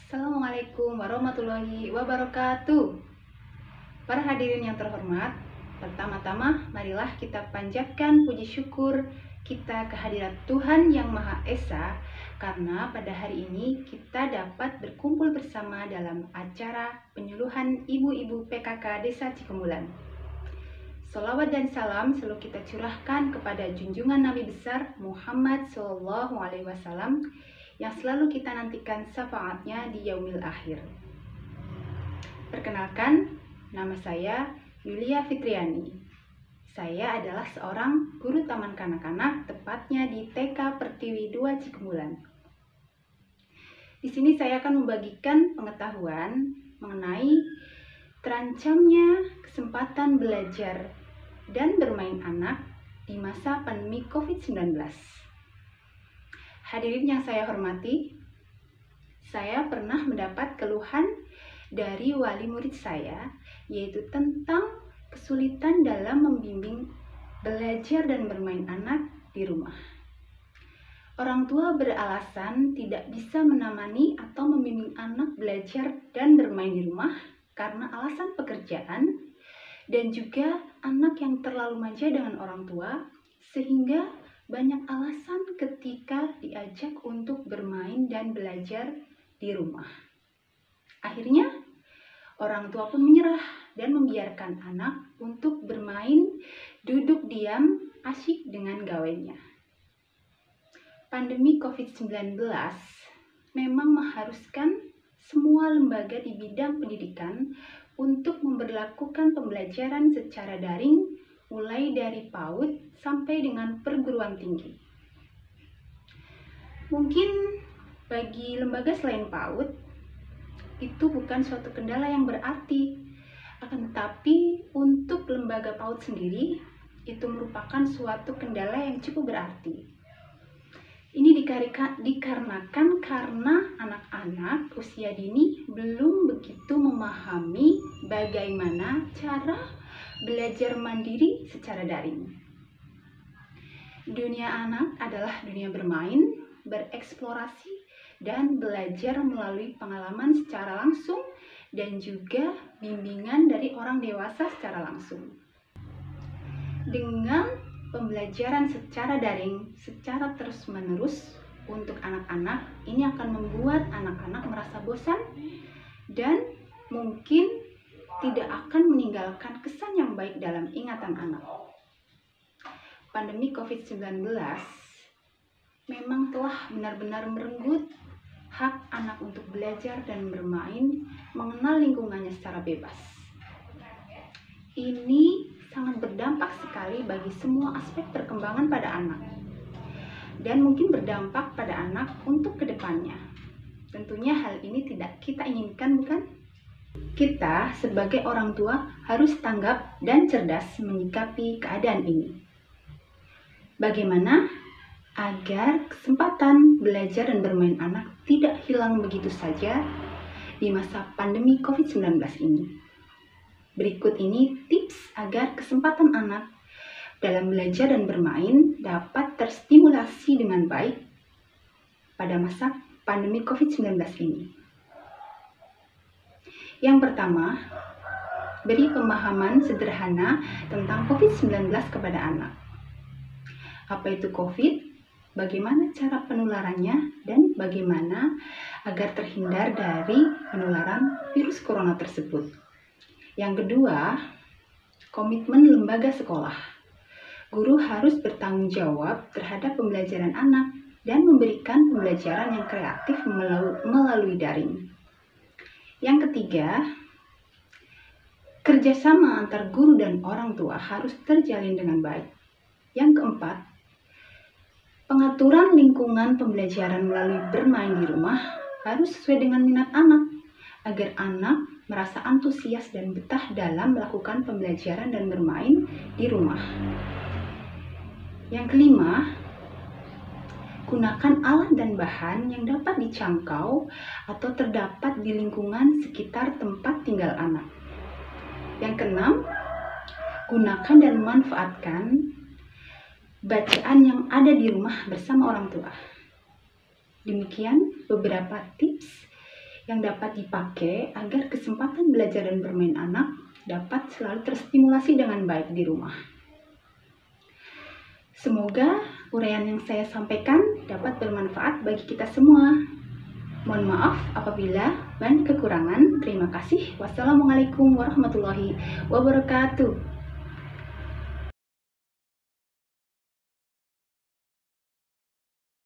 Assalamualaikum warahmatullahi wabarakatuh. Para hadirin yang terhormat, pertama-tama marilah kita panjatkan puji syukur kita kehadirat Tuhan Yang Maha Esa, karena pada hari ini kita dapat berkumpul bersama dalam acara penyuluhan ibu-ibu PKK Desa Cikemulan. Salawat dan salam selalu kita curahkan kepada junjungan Nabi besar Muhammad SAW yang selalu kita nantikan syafaatnya di yaumil akhir. Perkenalkan, nama saya Yulia Fitriani. Saya adalah seorang guru taman kanak-kanak, tepatnya di TK Pertiwi 2 Cikemulan. Di sini saya akan membagikan pengetahuan mengenai terancamnya kesempatan belajar dan bermain anak di masa pandemi COVID-19. Hadirin yang saya hormati, saya pernah mendapat keluhan dari wali murid saya, yaitu tentang kesulitan dalam membimbing belajar dan bermain anak di rumah. Orang tua beralasan tidak bisa menemani atau membimbing anak belajar dan bermain di rumah karena alasan pekerjaan dan juga anak yang terlalu manja dengan orang tua, sehingga banyak alasan ketika diajak untuk bermain dan belajar di rumah. Akhirnya, orang tua pun menyerah dan membiarkan anak untuk bermain, duduk diam, asyik dengan gawainya. Pandemi COVID-19 memang mengharuskan semua lembaga di bidang pendidikan untuk memberlakukan pembelajaran secara daring mulai dari PAUD sampai dengan perguruan tinggi. Mungkin bagi lembaga selain PAUD, itu bukan suatu kendala yang berarti. Akan tetapi untuk lembaga PAUD sendiri, itu merupakan suatu kendala yang cukup berarti. Ini dikarenakan karena anak-anak usia dini belum begitu memahami bagaimana cara belajar mandiri secara daring. Dunia anak adalah dunia bermain, bereksplorasi, dan belajar melalui pengalaman secara langsung dan juga bimbingan dari orang dewasa secara langsung. Dengan pembelajaran secara daring, secara terus-menerus untuk anak-anak, ini akan membuat anak-anak merasa bosan dan mungkin tidak akan meninggalkan kesan yang baik dalam ingatan anak. Pandemi COVID-19 memang telah benar-benar merenggut hak anak untuk belajar dan bermain, mengenal lingkungannya secara bebas. Ini sangat berdampak sekali bagi semua aspek perkembangan pada anak, dan mungkin berdampak pada anak untuk kedepannya. Tentunya hal ini tidak kita inginkan, bukan? Kita sebagai orang tua harus tanggap dan cerdas menyikapi keadaan ini. Bagaimana agar kesempatan belajar dan bermain anak tidak hilang begitu saja di masa pandemi COVID-19 ini? Berikut ini tips agar kesempatan anak dalam belajar dan bermain dapat terstimulasi dengan baik pada masa pandemi COVID-19 ini. Yang pertama, beri pemahaman sederhana tentang COVID-19 kepada anak. Apa itu COVID? Bagaimana cara penularannya? Dan bagaimana agar terhindar dari penularan virus corona tersebut? Yang kedua, komitmen lembaga sekolah. Guru harus bertanggung jawab terhadap pembelajaran anak dan memberikan pembelajaran yang kreatif melalui daring. Yang ketiga, kerjasama antar guru dan orang tua harus terjalin dengan baik. Yang keempat, pengaturan lingkungan pembelajaran melalui bermain di rumah harus sesuai dengan minat anak, agar anak merasa antusias dan betah dalam melakukan pembelajaran dan bermain di rumah. Yang kelima, gunakan alat dan bahan yang dapat dijangkau atau terdapat di lingkungan sekitar tempat tinggal anak. Yang keenam, gunakan dan manfaatkan bacaan yang ada di rumah bersama orang tua. Demikian beberapa tips yang dapat dipakai agar kesempatan belajar dan bermain anak dapat selalu terstimulasi dengan baik di rumah. Semoga uraian yang saya sampaikan dapat bermanfaat bagi kita semua. Mohon maaf apabila banyak kekurangan. Terima kasih. Wassalamualaikum warahmatullahi wabarakatuh.